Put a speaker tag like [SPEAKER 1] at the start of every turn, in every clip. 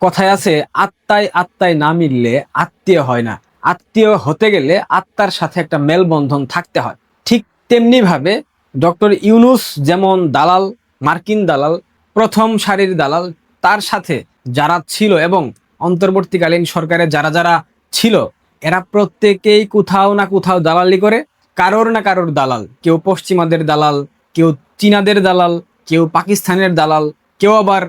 [SPEAKER 1] কথায় আছে, আত্মায় আত্মায় না মিললে আত্মীয় হয় না। আত্মীয় হতে গেলে আত্মার সাথে একটা মেলবন্ধন থাকতে হয়। ঠিক তেমনি ভাবে ডক্টর ইউনূস যেমন দালাল, মার্কিন দালাল, প্রথম সারির দালাল, তার সাথে যারা ছিল এবং অন্তর্বর্তীকালীন সরকারে যারা যারা ছিল, এরা প্রত্যেকেই কোথাও না কোথাও দালালি করে। কারোর না কারোর দালাল, কেউ পশ্চিমাদের দালাল, কেউ চীনাদের দালাল, কেউ পাকিস্তানের দালাল, কেউ আবার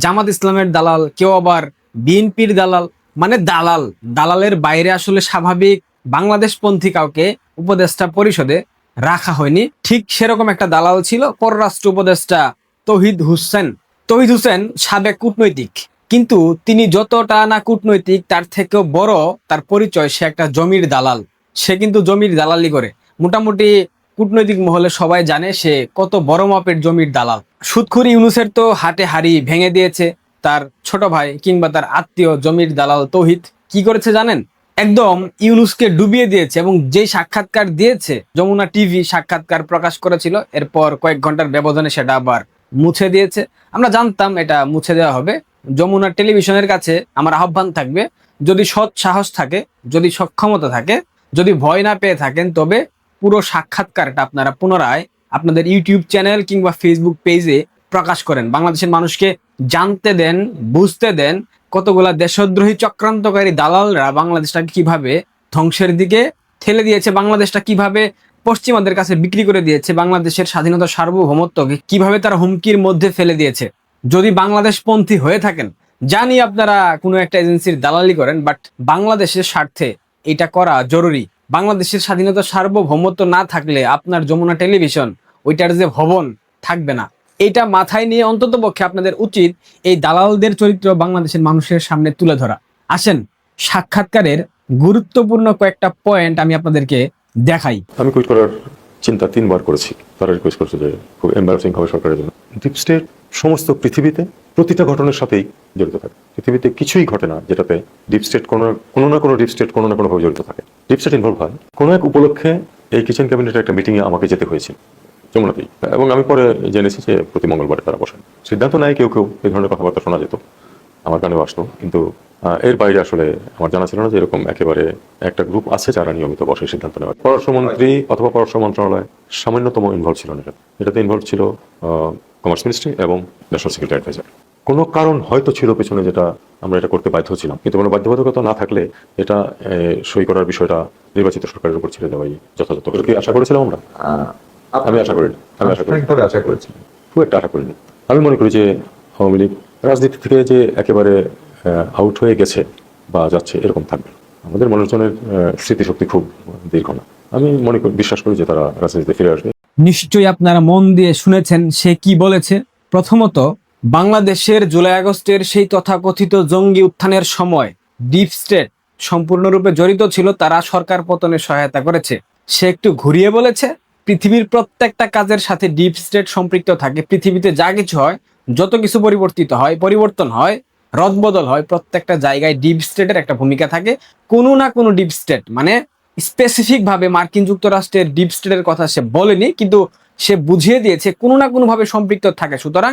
[SPEAKER 1] জামাত ইসলামের দালাল, কেউ আবার বিএনপির দালাল। মানে দালাল, দালালের বাইরে আসলে স্বাভাবিক বাংলাদেশপন্থী কাউকে উপদেষ্টা পরিষদে রাখা হয়নি। ঠিক সেরকম একটা দালাল ছিল পররাষ্ট্র উপদেষ্টা তৌহিদ হোসেন। তৌহিদ হোসেন সাবেক কূটনৈতিক, কিন্তু তিনি যতটা না কূটনৈতিক, তার থেকেও বড় তার পরিচয়, সে একটা জমির দালাল। সে কিন্তু জমির দালালি করে। মোটামুটি কূটনৈতিক মহলে সবাই জানে সে কত বড় মাপের জমির দালাল। সুদখুর ইউনূসের তো হাটে হাড়ি ভেঙে দিয়েছে তার ছোট ভাই কিংবা তার আত্মীয় জমির দালাল তৌহিদ। কি করেছে জানেন? একদম ইউনূসকে ডুবিয়ে দিয়েছে, এবং যেই সাক্ষাৎকার দিয়েছে, যমুনা টিভি সাক্ষাৎকার প্রকাশ করেছিল, এরপর কয়েক ঘন্টার ব্যবধানে সেটা আবার মুছে দিয়েছে। আমরা জানতাম এটা মুছে দেওয়া হবে। যমুনা টেলিভিশনের কাছে আমার আহ্বান থাকবে, যদি সৎ সাহস থাকে, যদি সক্ষমতা থাকে, যদি ভয় না পেয়ে থাকেন, তবে পুরো সাক্ষাৎকারটা আপনারা পুনরায় আপনাদের ইউটিউব চ্যানেল কিংবা ফেসবুক পেজে প্রকাশ করেন। বাংলাদেশের মানুষকে জানতে দেন, বুঝতে দেন কতগুলা দেশদ্রোহী চক্রান্তকারী দালালরা বাংলাদেশটাকে কিভাবে ধ্বংসের দিকে ঠেলে দিয়েছে, বাংলাদেশটা কিভাবে পশ্চিমাদের কাছে বিক্রি করে দিয়েছে, বাংলাদেশের স্বাধীনতা সার্বভৌমত্বকে কিভাবে তারা হুমকির মধ্যে ফেলে দিয়েছে। যদি বাংলাদেশপন্থী হয়ে থাকেন, জানি আপনারা কোনো একটা এজেন্সির দালালি করেন, বাট বাংলাদেশের স্বার্থে এটা করা জরুরি। বাংলাদেশের স্বাধীনতা সার্বভৌমত্ব না থাকলে আপনার যমুনা টেলিভিশন, ওইটার যে ভবন, থাকবে না। এটা মাথায় নিয়ে অন্তত পক্ষে আপনাদের উচিত এই দালালদের চরিত্র বাংলাদেশের মানুষের সামনে তুলে ধরা। আসেন, সাক্ষাৎকারের গুরুত্বপূর্ণ কয়েকটা পয়েন্ট আমি আপনাদেরকে দেখাই।
[SPEAKER 2] আমি কুইট করার চিন্তা 3বার করেছি। তারা রিকোয়েস্ট করছে যে খুব এম্বারাসিং হবে সরকারের জন্য। ডিপ স্টেট সমস্ত পৃথিবীতে প্রতিটা ঘটনার সাথেই জড়িত থাকে। পৃথিবীতে কিছুই ঘটে না যেটাতে ডিপ স্টেট কোনো না কোনো ডিপ স্টেট কোনো না কোনোভাবে জড়িত থাকে। ডিপ স্টেট ইনভলভ হয়। কোনো এক উপলক্ষে এই কিচেন ক্যাবিনেটের একটা মিটিংয়ে আমাকে যেতে হয়েছিল যমুনাতেই, এবং আমি পরে জেনেছি যে প্রতি মঙ্গলবারে তারা বসেন। সিদ্ধান্ত নেয় কেউ কেউ, এই ধরনের কথাবার্তা শোনা যেত, আমার কানেও আসতো, কিন্তু এর বাইরে আসলে আমার জানা ছিল না যে এরকম একেবারে একটা গ্রুপ আছে যারা নিয়মিত বসে সিদ্ধান্ত নেওয়ার। পররাষ্ট্রমন্ত্রী অথবা পররাষ্ট্র মন্ত্রণালয় সামান্যতম ইনভলভ ছিল না। এটাতে ইনভলভ ছিল কমার্স মিনিস্ট্রি এবং ন্যাশনাল সিকিউরিটি অ্যাডভাইজার। কোনো কারণ হয়তো ছিল পেছনে যেটা আমরা এটা করতে বাধ্য ছিলাম, কিন্তু কোনো বাধ্যবাধকতা না থাকলে এটা সই করার বিষয়টা নির্বাচিত সরকারের উপর ছেড়ে দেওয়াই যথাযথ। এটা কি আশা করেছিলাম আমরা? আমি আশা করিনি।
[SPEAKER 3] আশা করেছি,
[SPEAKER 2] খুব একটা আশা করিনি। আমি মনে করি যে আওয়ামী লীগ রাজনীতি থেকে যে একেবারে আউট হয়ে গেছে বা যাচ্ছে এরকম থাকবে। আমাদের মানুষজনের স্মৃতিশক্তি খুব দীর্ঘ না। আমি মনে করি, বিশ্বাস করি যে তারা রাজনীতিতে ফিরে আসবে।
[SPEAKER 1] নিশ্চয়ই আপনারা মন দিয়ে শুনেছেন সে কি বলেছে। প্রথমত, বাংলাদেশের জুলাই আগস্টের সেই তথাকথিত জঙ্গি উত্থানের সময় ডিপ স্টেট সম্পূর্ণরূপে জড়িত ছিল, তারা সরকার পতনে সহায়তা করেছে। সে একটু ঘুরিয়ে বলেছে, পৃথিবীর প্রত্যেকটা কাজের সাথে ডিপ স্টেট সম্পৃক্ত থাকে। পৃথিবীতে যা কিছু হয়, যত কিছু পরিবর্তন হয়, রদবদল হয়, প্রত্যেকটা জায়গায় ডিপ স্টেটের একটা ভূমিকা থাকে। কোনো না কোনো ডিপ স্টেট, মানে স্পেসিফিক ভাবে মার্কিন যুক্তরাষ্ট্রের ডিপ স্টেটের কথা সে বলেনি, কিন্তু সে বুঝিয়ে দিয়েছে কোনো না কোনো ভাবে সম্পৃক্ত থাকে। সুতরাং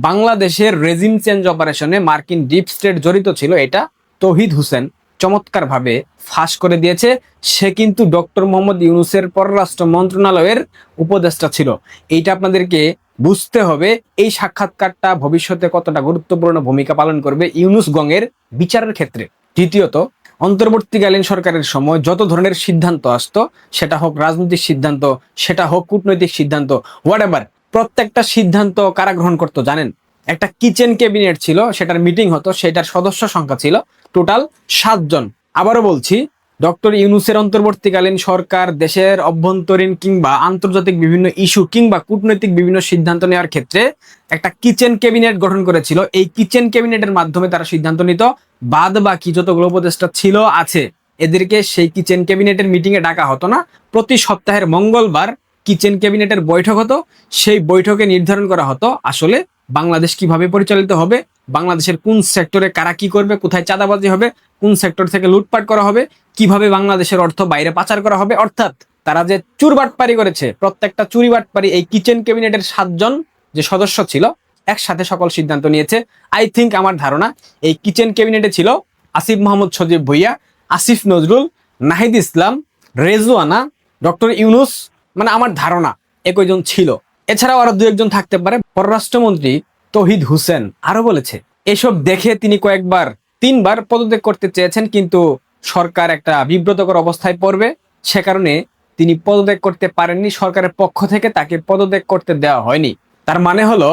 [SPEAKER 1] বাংলাদেশের রেজিম চেঞ্জ অপারেশনে মার্কিন ডিপ স্টেট জড়িত ছিল, এটা তৌহিদ হোসেন চমৎকার ভাবে ফাঁস করে দিয়েছে। সে কিন্তু ডক্টর মোহাম্মদ ইউনূসের পররাষ্ট্র মন্ত্রণালয়ের উপদেষ্টা ছিল। এইটা আপনাদেরকে বুঝতে হবে। এই সাক্ষাৎকারটা ভবিষ্যতে কতটা গুরুত্বপূর্ণ ভূমিকা পালন করবে ইউনূস গংয়ের বিচারের ক্ষেত্রে। দ্বিতীয়ত, অন্তর্বর্তীকালীন সরকারের সময় যত ধরনের সিদ্ধান্ত আসতো, সেটা হোক রাজনৈতিক সিদ্ধান্ত, সেটা হোক কূটনৈতিক সিদ্ধান্ত, হোয়াটএভার, প্রত্যেকটা সিদ্ধান্ত কারা গ্রহণ করতো জানেন? একটা কিচেন ক্যাবিনেট ছিল, সেটার মিটিং হতো, সেটার সদস্য সংখ্যা ছিল টোটাল 7 জন। আবারও বলছি, ডক্টর ইউনূসের অন্তর্বর্তীকালীন সরকার দেশের অভ্যন্তরীণ কিংবা আন্তর্জাতিক বিভিন্ন ইস্যু কিংবা কূটনৈতিক বিভিন্ন সিদ্ধান্ত নেওয়ার ক্ষেত্রে একটা কিচেন ক্যাবিনেট গঠন করেছিল। এই কিচেন ক্যাবিনেটের মাধ্যমে তারা সিদ্ধান্ত নিত। বাদ বাকি যতগুলো উপদেষ্টা ছিল আছে, এদেরকে সেই কিচেন ক্যাবিনেটের মিটিং এ ডাকা হতো না। প্রতি সপ্তাহের মঙ্গলবার কিচেন ক্যাবিনেটের বৈঠক হতো। সেই বৈঠকে নির্ধারণ করা হতো আসলে বাংলাদেশ কিভাবে পরিচালিত হবে, বাংলাদেশের কোন সেক্টরে কারা কি করবে, কোথায় চাঁদাবাজি হবে, কোন সেক্টর থেকে লুটপাট করা হবে, কিভাবে বাংলাদেশের অর্থ বাইরে পাচার করা হবে। অর্থাৎ তারা যে চুরবাটপারি করেছে, প্রত্যেকটা চুরি বাটপারি এই কিচেন ক্যাবিনেটের 7 জন যে সদস্য ছিল একসাথে সকল সিদ্ধান্ত নিয়েছে। আই থিঙ্ক, আমার ধারণা এই কিচেন ক্যাবিনেটে ছিল আসিফ মাহমুদ সজীব ভুইয়া, আসিফ নজরুল, নাহিদ ইসলাম, রেজওয়ানা, ডক্টর ইউনুস, মানে আমার ধারণা একজন ছিল। এছাড়াও আরো দু একজন থাকতে পারে। পররাষ্ট্রমন্ত্রী তৌহিদ হোসেন আরো বলেছে এসব দেখে তিনি কয়েকবার 3বার পদত্যাগ করতে চেয়েছেন, কিন্তু সরকার একটা বিব্রতকর অবস্থায় পড়বে, সে কারণে তিনি পদত্যাগ করতে পারেননি। সরকারের পক্ষ থেকে তাকে পদত্যাগ করতে দেওয়া হয়নি। তার মানে হলো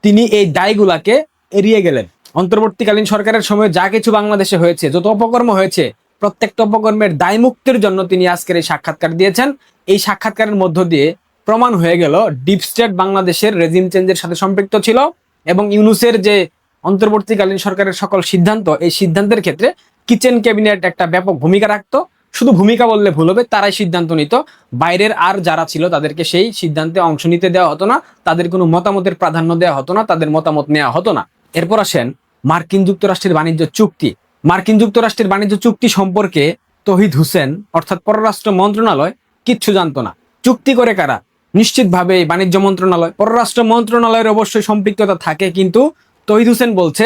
[SPEAKER 1] তিনি এই দায়গুলাকে এড়িয়ে গেলেন। অন্তর্বর্তীকালীন সরকারের সময় যা কিছু বাংলাদেশে হয়েছে, যত অপকর্ম হয়েছে, প্রত্যেকটা অপকর্মের দায় মুক্তির জন্য তিনি আজকের এই সাক্ষাৎকার দিয়েছেন। এই সাক্ষাৎকারের মধ্য দিয়ে প্রমাণ হয়ে গেল ডিপ স্টেট বাংলাদেশের রেজিম চেঞ্জের সাথে সম্পৃক্ত ছিল, এবং ইউনূসের যে অন্তর্বর্তীকালীন সরকারের সকল সিদ্ধান্ত, এই সিদ্ধান্তের ক্ষেত্রে কিচেন ক্যাবিনেট একটা ব্যাপক ভূমিকা রাখতো। শুধু ভূমিকা বললে ভুল হবে, তারাই সিদ্ধান্ত নিত। বাইরের আর যারা ছিল তাদেরকে সেই সিদ্ধান্তে অংশ নিতে দেওয়া হতো না, তাদের কোনো মতামতের প্রাধান্য দেওয়া হতো না, তাদের মতামত নেওয়া হতো না। এরপর আসেন মার্কিন যুক্তরাষ্ট্রের বাণিজ্য চুক্তি। মার্কিন যুক্তরাষ্ট্রের বাণিজ্য চুক্তি সম্পর্কে তৌহিদ হোসেন অর্থাৎ পররাষ্ট্র মন্ত্রণালয় কিচ্ছু জানতো না। চুক্তি করে কারা? নিশ্চিতভাবে বাণিজ্য মন্ত্রণালয়। পররাষ্ট্র মন্ত্রণালয়ের অবশ্যই সম্পৃক্ততা থাকে, কিন্তু তৌহিদ হোসেন বলছে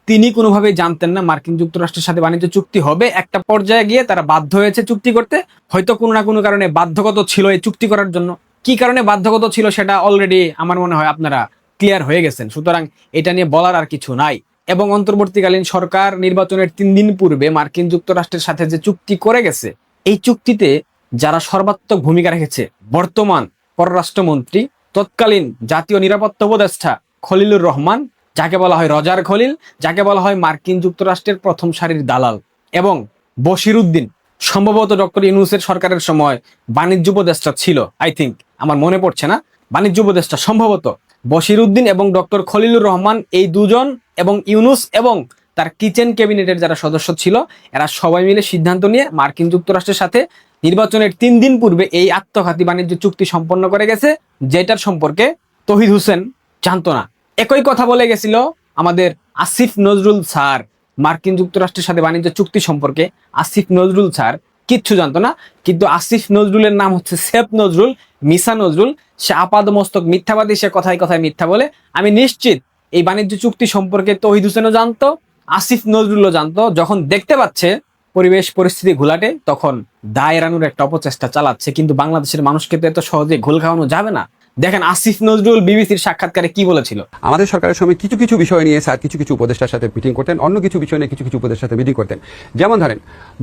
[SPEAKER 1] তিনি কোনোভাবেই জানতেন না মার্কিন যুক্তরাষ্ট্রের সাথে বাণিজ্য চুক্তি হবে। একটা পর্যায়ে গিয়ে তারা বাধ্য হয়েছে চুক্তি করতে, হয়তো কোনো না কোনো কারণে বাধ্যগত ছিল এই চুক্তি করার জন্য। কি কারণে বাধ্যগত ছিল সেটা অলরেডি আমার মনে হয় আপনারা ক্লিয়ার হয়ে গেছেন, সুতরাং এটা নিয়ে বলার আর কিছু নাই। এবং অন্তর্বর্তীকালীন সরকার নির্বাচনের 3 দিন পূর্বে মার্কিন যুক্তরাষ্ট্রের সাথে যে চুক্তি করে গেছে, এই চুক্তিতে যারা সর্বাত্মক ভূমিকা রেখেছে, বর্তমান পররাষ্ট্রমন্ত্রী, তৎকালীন জাতীয় নিরাপত্তা উপদেষ্টা খলিলুর রহমান, যাকে বলা হয় রজার খলিল, যাকে বলা হয় মার্কিন যুক্তরাষ্ট্রের প্রথম সারির দালাল, এবং বশির উদ্দিন, সম্ভবত ডক্টর ইউনূসের সরকারের সময় বাণিজ্য উপদেষ্টা ছিল। আই থিঙ্ক, আমার মনে পড়ছে না, বাণিজ্য উপদেষ্টা সম্ভবত বশির উদ্দিন এবং ডক্টর খলিলুর রহমান, এই দুজন এবং ইউনূস এবং তার কিচেন ক্যাবিনেটের যারা সদস্য ছিল, এরা সবাই মিলে সিদ্ধান্ত নিয়ে মার্কিন যুক্তরাষ্ট্রের সাথে নির্বাচনের 3 দিন পূর্বে এই আত্মঘাতী বাণিজ্য চুক্তি সম্পন্ন করে গেছে, যেটার সম্পর্কে তৌহিদ হোসেন জানতো না। একই কথা বলে গেছিল আমাদের আসিফ নজরুল স্যার। মার্কিন যুক্তরাষ্ট্রের সাথে বাণিজ্য চুক্তি সম্পর্কে আসিফ নজরুল স্যার কিচ্ছু জানতো না, কিন্তু আসিফ নজরুলের নাম হচ্ছে সেফ নজরুল, মিসা নজরুল। সে আপাদমস্তক মিথ্যাবাদী, সে কথায় কথায় মিথ্যা বলে। আমি নিশ্চিত এই বাণিজ্য চুক্তি সম্পর্কে তৌহিদ হোসেনও জানতো, আসিফ নজরুলও জানতো। যখন দেখতে পাচ্ছে পরিবেশ পরিস্থিতি ঘোলাটে, তখন দায় এড়ানোর একটা অপচেষ্টা চালাচ্ছে, কিন্তু বাংলাদেশের মানুষকে তো এত সহজে ঘোল খাওয়ানো যাবে না। দেখেন আসিফ নজরুল বিবিসির সাক্ষাৎকারে কি বলেছিল।
[SPEAKER 3] আমাদের সরকারের সময় কিছু কিছু বিষয় নিয়ে স্যার কিছু কিছু উপদেষ্টার সাথে মিটিং করতেন, অন্য কিছু বিষয় নিয়ে কিছু কিছু উপদেষ্টার সাথে মিটিং করতেন। যেমন ধরেন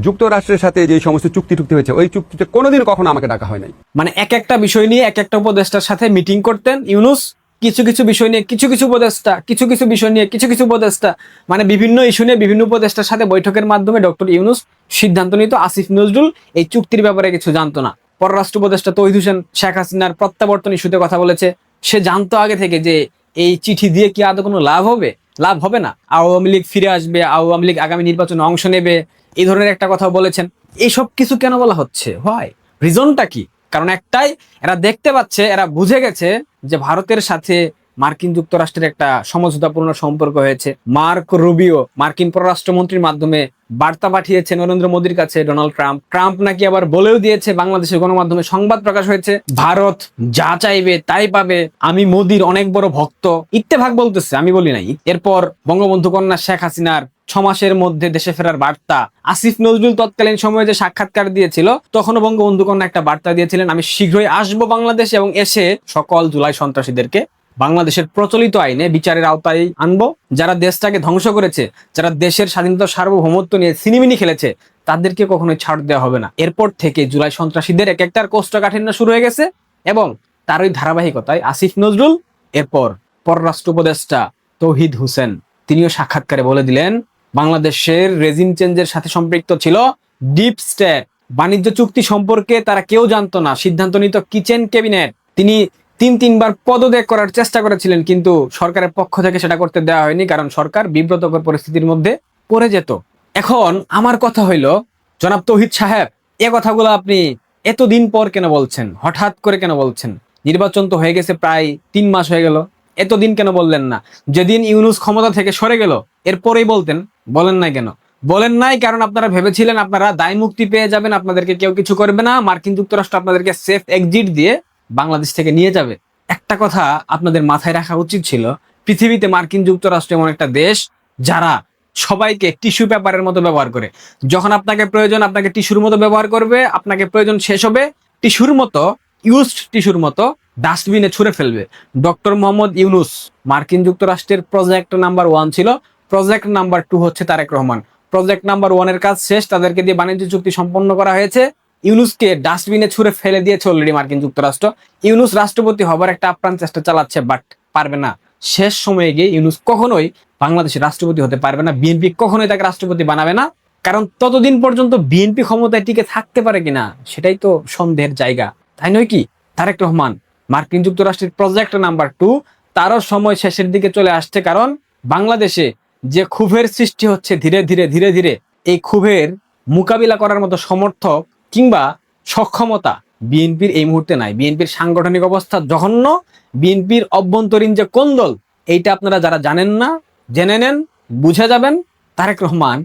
[SPEAKER 3] যুক্তরাষ্ট্রের সাথে যে সমস্ত চুক্তি হয়েছে, ওই চুক্তিতে কোনোদিন কখনো আমাকে ডাকা হয় নাই।
[SPEAKER 1] মানে এক একটা বিষয় নিয়ে এক একটা উপদেষ্টার সাথে মিটিং করতেন ইউনূস, কিছু কিছু বিষয় নিয়ে কিছু কিছু উপদেষ্টা, কিছু কিছু বিষয় নিয়ে কিছু কিছু উপদেষ্টা, মানে বিভিন্ন ইস্যু নিয়ে বিভিন্ন উপদেষ্টার সাথে বৈঠকের মাধ্যমে ডক্টর ইউনূস সিদ্ধান্ত নিত। আসিফ নজরুল এই চুক্তির ব্যাপারে কিছু জানতো না। পররাষ্ট্র উপদেষ্টা তৌহিদ হোসেন শেখ হাসিনার প্রত্যাবর্তন ইস্যুতে কথা বলেছে, সে জানতো আগে থেকে যে এই চিঠি দিয়ে কি আদৌ কোনো লাভ হবে? লাভ হবে না, আওয়ামী লীগ ফিরে আসবে, আওয়ামী লীগ আগামী নির্বাচনে অংশ নেবে, এই ধরনের একটা কথা বলেছেন। এইসব কিছু কেন বলা হচ্ছে? হয় রিজনটা কি? কারণ একটাই, এরা দেখতে পাচ্ছে, এরা বুঝে গেছে যে ভারতের সাথে মার্কিন যুক্তরাষ্ট্রের একটা সমঝোতাপূর্ণ সম্পর্ক হয়েছে। মার্ক রুবিও মার্কিন পররাষ্ট্রমন্ত্রীর মাধ্যমে বার্তা পাঠিয়েছে নরেন্দ্র মোদীর কাছে ডোনাল্ড ট্রাম্প। ট্রাম্প নাকি আবার বলেও দিয়েছে, বাংলাদেশের গণমাধ্যমে সংবাদ প্রকাশ হয়েছে, ভারত যা চাইবে তাই পাবে, আমি মোদীর অনেক বড় ভক্ত। ইত্তেফাক বলতেছে, আমি বলি নাই। এরপর বঙ্গবন্ধু কন্যা শেখ হাসিনার 6 মাসের মধ্যে দেশে ফেরার বার্তা। আসিফ নজরুল তৎকালীন সময়ে যে সাক্ষাৎকার দিয়েছিল, তখনও বঙ্গবন্ধু কন্যা একটা বার্তা দিয়েছিলেন, আমি শীঘ্রই আসবো বাংলাদেশে এবং এসে সকল জুলাই সন্ত্রাসীদেরকে বাংলাদেশের প্রচলিত আইনে বিচারের আওতায় আনবো। যারা দেশটাকে ধ্বংস করেছে, যারা দেশের স্বাধীনতা সার্বভৌমত্ব নিয়ে সিনিমিনি খেলেছে, তাদেরকে কখনোই ছাড় দেওয়া হবে না। এরপর থেকে জুলাই সন্ত্রাসীদের এক একটার কোষ্ঠকাঠিন্য শুরু হয়ে গেছে, এবং তারই ধারাবাহিকতায় আসিফ নজরুল, এরপর পররাষ্ট্র উপদেষ্টা তৌহিদ হোসেন, তিনিও সাক্ষাৎকারে বলে দিলেন বাংলাদেশের রেজিম চেঞ্জের সাথে সম্পৃক্ত ছিল ডিপ স্টেট। বাণিজ্য চুক্তি সম্পর্কে তারা কেউ জানতো না, সিদ্ধান্ত নিত কিচেন ক্যাবিনেট। তিনি 3-3বার পদত্যাগ করার চেষ্টা করেছিলেন, কিন্তু সরকারের পক্ষ থেকে সেটা করতে দেওয়া হয়নি, কারণ সরকার বিব্রতকর পরিস্থিতির মধ্যে পড়ে যেত। এখন আমার কথা হইল, জনাব তৌহিদ সাহেব, এ কথাগুলো আপনি এতদিন পর কেন বলছেন? হঠাৎ করে কেন বলছেন? নির্বাচন তো হয়ে গেছে, প্রায় 3 মাস হয়ে গেল, এতদিন কেন বললেন না? যেদিন ইউনূস ক্ষমতা থেকে সরে গেল এরপরেই বলতেন, বলেন নাই কেন? বলেন নাই কারণ আপনারা ভেবেছিলেন আপনারা দায় মুক্তি পেয়ে যাবেন, আপনাদেরকে কেউ কিছু করবে না, মার্কিন যুক্তরাষ্ট্র আপনাদেরকে সেফ এক্সিট দিয়ে বাংলাদেশ থেকে নিয়ে যাবে। একটা কথা আপনাদের মাথায় রাখা উচিত ছিল, পৃথিবীতে মার্কিন যুক্তরাষ্ট্র এমন একটা দেশ যারা সবাইকে টিস্যু পেপারের মতো ব্যবহার করে। যখন আপনাকে প্রয়োজন আপনাকে টিস্যুর মতো ব্যবহার করবে, আপনাকে প্রয়োজন শেষ হবে টিস্যুর মতো, ইউজড টিস্যুর মতো ডাস্টবিনে ছুঁড়ে ফেলবে। ডক্টর মোহাম্মদ ইউনুস মার্কিন যুক্তরাষ্ট্রের প্রজেক্ট নাম্বার 1 ছিল, প্রজেক্ট নাম্বার 2 হচ্ছে তারেক রহমান। প্রজেক্ট নাম্বার 1 এর কাজ শেষ, তাদেরকে দিয়ে বাণিজ্য চুক্তি সম্পন্ন করা হয়েছে। ইউনুসকে ডাস্টবিনে ছুঁড়ে ফেলে দিয়েছে অলরেডি মার্কিন যুক্তরাষ্ট্র। ইউনুস রাষ্ট্রপতি হবার একটা আপ্রাণ চেষ্টা চালাচ্ছে, বাট পারবে না। শেষ সময়ে গিয়ে ইউনুস কখনোই বাংলাদেশের রাষ্ট্রপতি হতে পারবে না। বিএনপি কখনোই তাকে রাষ্ট্রপতি বানাবে না, কারণ ততদিন পর্যন্ত বিএনপি ক্ষমতায় টিকে থাকতে পারে কিনা সেটাই তো সন্দেহের জায়গা, তাই নয় কি? তারেক রহমান মার্কিন যুক্তরাষ্ট্রের প্রজেক্ট নাম্বার 2, তারও সময় শেষের দিকে চলে আসছে। কারণ বাংলাদেশে যে ক্ষোভের সৃষ্টি হচ্ছে ধীরে ধীরে ধীরে ধীরে, এই ক্ষোভের মোকাবিলা করার মতো সমর্থক কিংবা সক্ষমতা বিএনপির এই মুহূর্তে নাই। বিএনপির সাংগঠনিক অবস্থা জঘন্য, বিএনপির অভ্যন্তরীণ যে কোন্দল, এইটা আপনারা যারা জানেন না জেনে নেন, বুঝে যাবেন। তারেক রহমান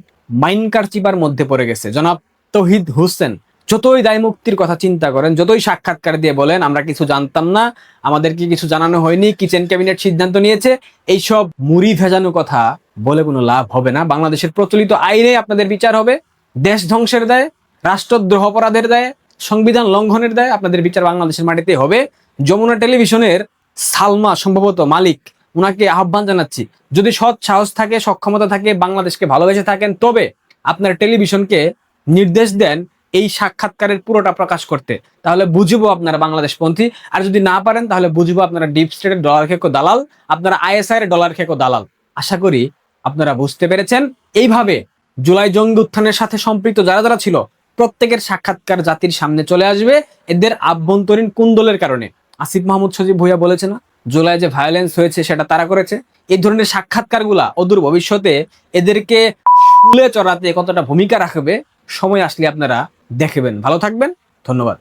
[SPEAKER 1] মাইনকার চিপার মধ্যে পড়ে গেছে। জনাব তৌহিদ হোসেন যতই দায় মুক্তির কথা চিন্তা করেন, যতই সাক্ষাৎকার দিয়ে বলেন আমরা কিছু জানতাম না, আমাদেরকে কিছু জানানো হয়নি, কিচেন ক্যাবিনেট সিদ্ধান্ত নিয়েছে, এইসব মুড়ি ভেজানো কথা বলে কোনো লাভ হবে না। বাংলাদেশের প্রচলিত আইনে আপনাদের বিচার হবে। দেশ ধ্বংসের দায়, রাষ্ট্রদ্রোহ অপরাধের দায়, সংবিধান লঙ্ঘনের দায় আপনাদের বিচার বাংলাদেশের মাটিতে হবে। যমুনা টেলিভিশনের সালমা সম্ভবত মালিক, উনাকে আহ্বান জানাচ্ছি, যদি সৎ সাহস থাকে, সক্ষমতা থাকে, বাংলাদেশকে ভালোবেসে থাকেন, তবে আপনার টেলিভিশনকে নির্দেশ দেন এই সাক্ষাৎকারের পুরোটা প্রকাশ করতে, তাহলে বুঝবো আপনারা বাংলাদেশপন্থী। আর যদি না পারেন তাহলে বুঝবো আপনারা ডিপ স্টেটের ডলার খেকো দালাল, আপনারা আইএসআই এর ডলার খেকো দালাল। আশা করি আপনারা বুঝতে পেরেছেন। এইভাবে জুলাই জঙ্গি উত্থানের সাথে সম্পৃক্ত যারা যারা ছিল প্রত্যেকের সাক্ষাৎকার জাতির সামনে চলে আসবে, এদের আভ্যন্তরীণ কুন্দলের কারণে। আসিফ মাহমুদ সজীব ভুইয়া বলেছে না, জুলাই যে ভায়োলেন্স হয়েছে সেটা তারা করেছে। এই ধরনের সাক্ষাৎকারগুলা অদূর ভবিষ্যতে এদেরকে শুলে চড়াতে কতটা ভূমিকা রাখবে, সময় আসলে আপনারা দেখবেন। ভালো থাকবেন, ধন্যবাদ।